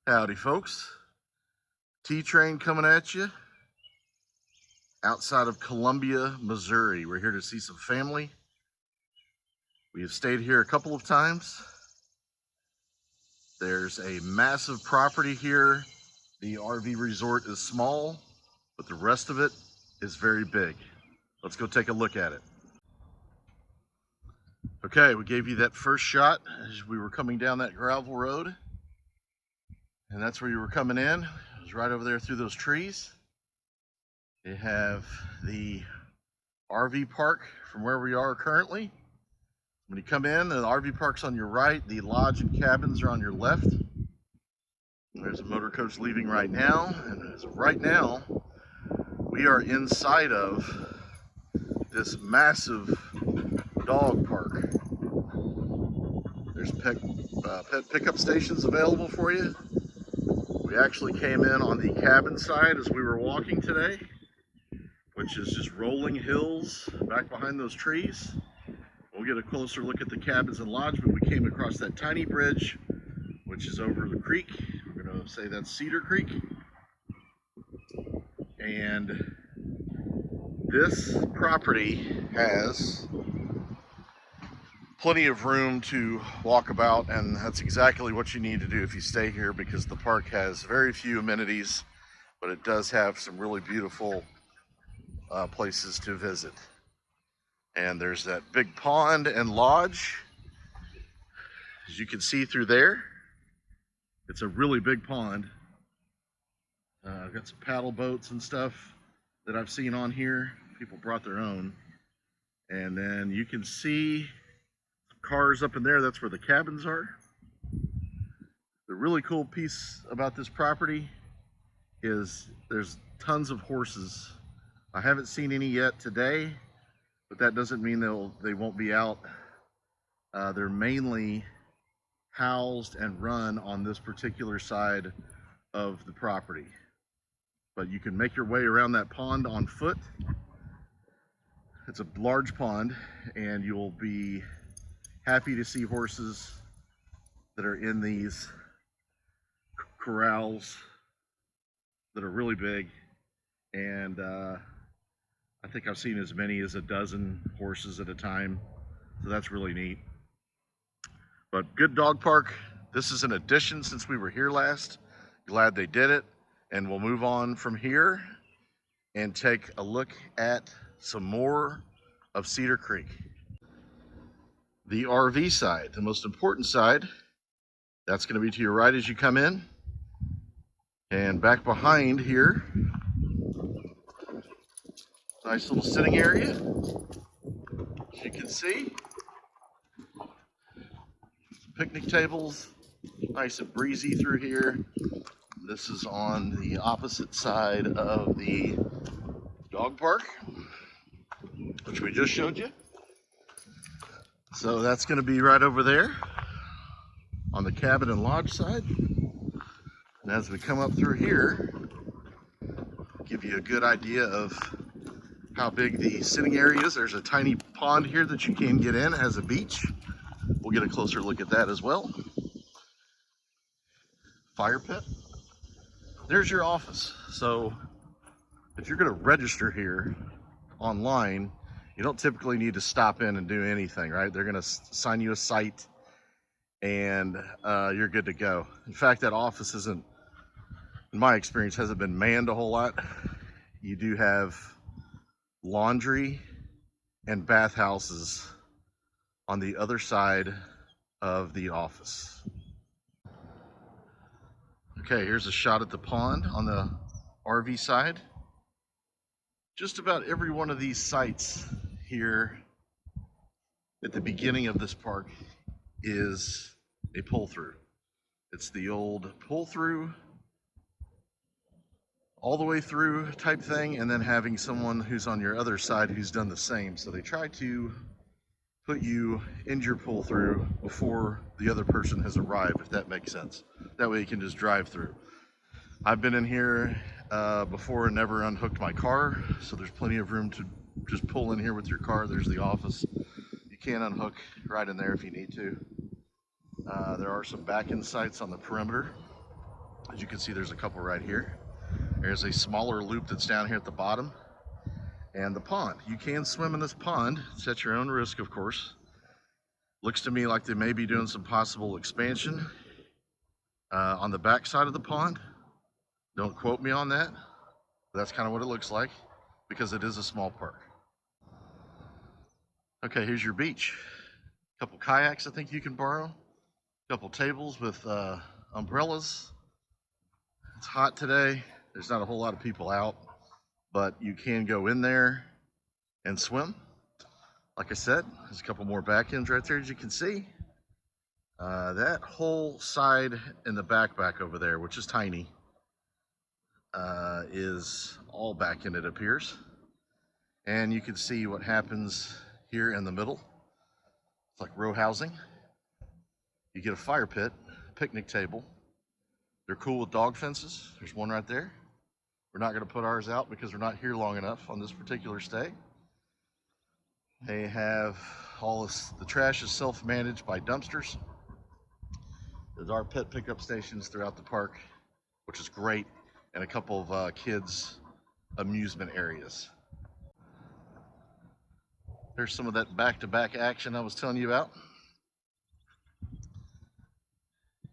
Howdy folks, T-Train coming at you outside of Columbia, Missouri. We're here to see some family. We have stayed here a couple of times. There's a massive property here. The RV resort is small, but the rest of it is very big. Let's go take a look at it. Okay, we gave you that first shot as we were coming down that gravel road. And that's where you were coming in. It was right over there through those trees. They have the RV park from where we are currently. When you come in, the RV park's on your right, the lodge and cabins are on your left. There's a motor coach leaving right now, and as of right now, we are inside of this massive dog park. There's pet pickup stations available for you. We actually came in on the cabin side as we were walking today, which is just rolling hills back behind those trees. We'll get a closer look at the cabins and lodge, but we came across that tiny bridge, which is over the creek. We're gonna say that's Cedar Creek. And this property has plenty of room to walk about, and that's exactly what you need to do if you stay here, because the park has very few amenities, but it does have some really beautiful places to visit. And there's that big pond and lodge, as you can see through there. It's a really big pond. I've got some paddle boats and stuff that I've seen on here. People brought their own. And then you can see cars up in there. That's where the cabins are. The really cool piece about this property is there's tons of horses. I haven't seen any yet today, but that doesn't mean they won't be out. They're mainly housed and run on this particular side of the property. But you can make your way around that pond on foot. It's a large pond, and you'll be happy to see horses that are in these corrals that are really big. And I think I've seen as many as a dozen horses at a time. So that's really neat. But good dog park. This is an addition since we were here last. Glad they did it. And we'll move on from here and take a look at some more of Cedar Creek. The RV side, the most important side, that's going to be to your right as you come in. And back behind here, nice little sitting area, as you can see. Picnic tables, nice and breezy through here. This is on the opposite side of the dog park, which we just showed you. So that's going to be right over there on the cabin and lodge side. And as we come up through here, give you a good idea of how big the sitting area is. There's a tiny pond here that you can get in. It has a beach. We'll get a closer look at that as well. Fire pit. There's your office. So if you're going to register here online, you don't typically need to stop in and do anything, right? They're going to assign you a site, and you're good to go. In fact, that office isn't, in my experience, hasn't been manned a whole lot. You do have laundry and bathhouses on the other side of the office. Okay, here's a shot at the pond on the RV side. Just about every one of these sites here at the beginning of this park is a pull-through. It's the old pull-through all the way through type thing, and then having someone who's on your other side who's done the same. So they try to put you in your pull-through before the other person has arrived, if that makes sense. That way you can just drive through. I've been in here before and never unhooked my car, so there's plenty of room to just pull in here with your car. There's the office. You can unhook right in there if you need to. There are some back-end sites on the perimeter. As you can see, there's a couple right here. There's a smaller loop that's down here at the bottom. And the pond. You can swim in this pond. It's at your own risk, of course. Looks to me like they may be doing some possible expansion on the back side of the pond. Don't quote me on that. That's kind of what it looks like because it is a small park. Okay, here's your beach. A couple kayaks I think you can borrow. A couple tables with umbrellas. It's hot today. There's not a whole lot of people out, but you can go in there and swim. Like I said, there's a couple more back ends right there, as you can see. That whole side in the back over there, which is tiny, is all back in, it appears. And you can see what happens here in the middle. It's like row housing. You get a fire pit, picnic table. They're cool with dog fences. There's one right there. We're not going to put ours out because we're not here long enough on this particular stay. They have all this, the trash is self-managed by dumpsters. There are pet pickup stations throughout the park, which is great, and a couple of kids' amusement areas. There's some of that back-to-back action I was telling you about.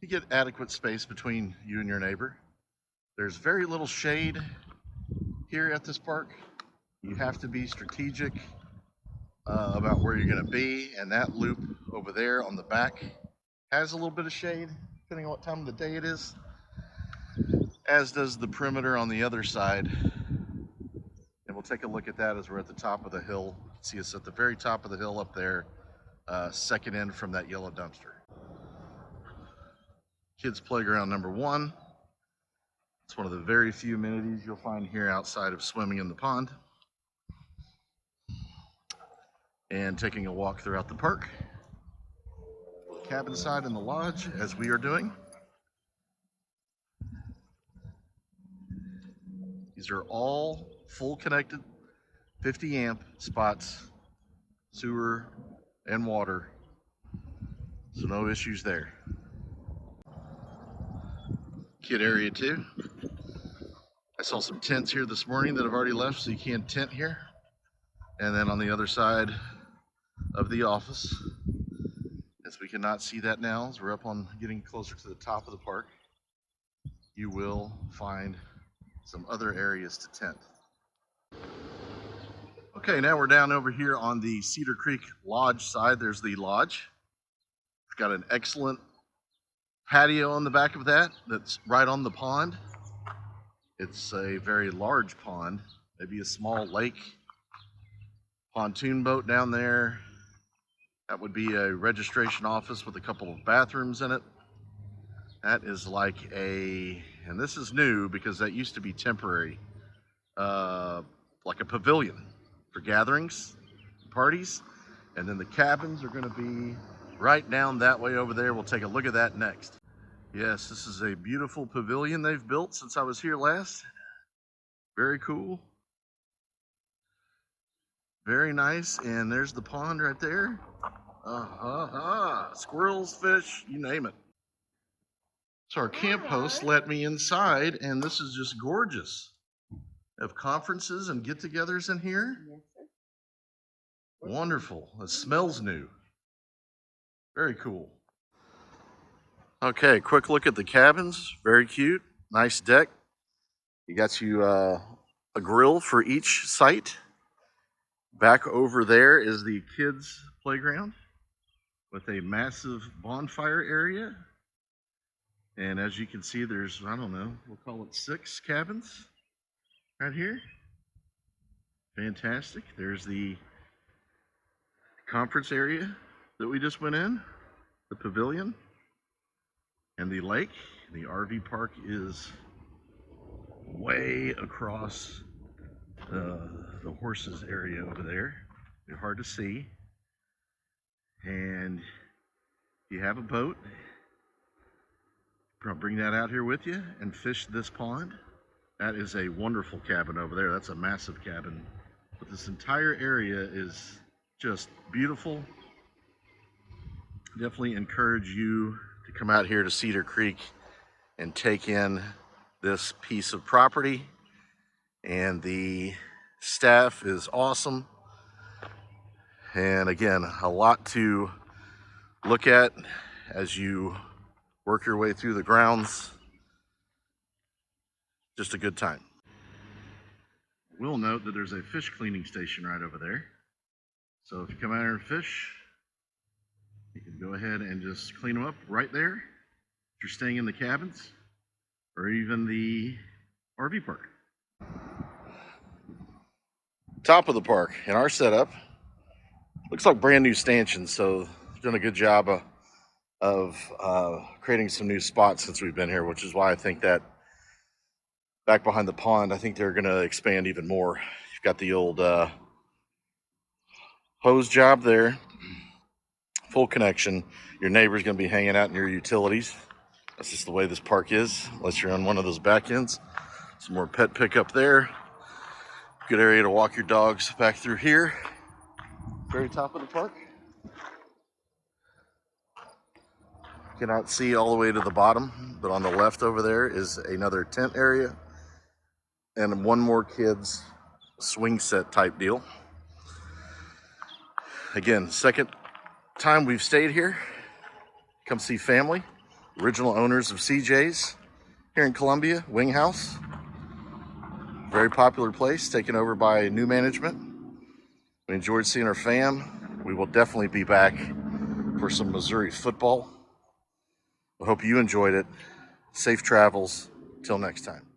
You get adequate space between you and your neighbor. There's very little shade here at this park. You have to be strategic about where you're going to be, and that loop over there on the back has a little bit of shade, depending on what time of the day it is, as does the perimeter on the other side. And we'll take a look at that as we're at the top of the hill. See us at the very top of the hill up there, second in from that yellow dumpster. Kids playground number 1. It's one of the very few amenities you'll find here outside of swimming in the pond and taking a walk throughout the park. Cabin side in the lodge, as we are doing. These are all full connected 50 amp spots, sewer and water, so no issues there. Kid area 2. I saw some tents here this morning that have already left, so you can't tent here. And then on the other side of the office, as we cannot see that now, as we're up on getting closer to the top of the park, you will find some other areas to tent. Okay, now we're down over here on the Cedar Creek Lodge side. There's the lodge. It's got an excellent patio on the back of that that's right on the pond. It's a very large pond, maybe a small lake. Pontoon boat down there. That would be a registration office with a couple of bathrooms in it. That is like a, and this is new because that used to be temporary, like a pavilion for gatherings, parties. And then the cabins are going to be right down that way over there. We'll take a look at that next. Yes, this is a beautiful pavilion they've built since I was here last. Very cool. Very nice. And there's the pond right there. Squirrels, fish, you name it. So our camp host let me inside, and this is just gorgeous. Have conferences and get-togethers in here. Yes, sir. Wonderful. It smells new. Very cool. Okay, quick look at the cabins. Very cute. Nice deck. You got you a grill for each site. Back over there is the kids' playground with a massive bonfire area. And as you can see, there's, I don't know, we'll call it 6 cabins right here. Fantastic. There's the conference area that we just went in, the pavilion, and the lake. The RV park is way across the horses area over there. They're hard to see. And if you have a boat, bring that out here with you and fish this pond. That is a wonderful cabin over there. That's a massive cabin. But this entire area is just beautiful. Definitely encourage you to come out here to Cedar Creek and take in this piece of property. And the staff is awesome. And again, a lot to look at as you work your way through the grounds. Just a good time. We'll note that there's a fish cleaning station right over there. So if you come out here and fish, you can go ahead and just clean them up right there if you're staying in the cabins or even the RV park. Top of the park in our setup looks like brand new stanchions, so done a good job of creating some new spots since we've been here, which is why I think that back behind the pond, I think they're going to expand even more. You've got the old hose job there, full connection. Your neighbor's going to be hanging out in your utilities. That's just the way this park is, unless you're on one of those back ends. Some more pet pickup there. Good area to walk your dogs back through here. Very top of the park. Cannot see all the way to the bottom, but on the left over there is another tent area and one more kids swing set type deal. Again, second time we've stayed here. Come see family, original owners of CJ's here in Columbia, Wing House. Very popular place, taken over by new management. We enjoyed seeing our fam. We will definitely be back for some Missouri football. I hope you enjoyed it. Safe travels. Till next time.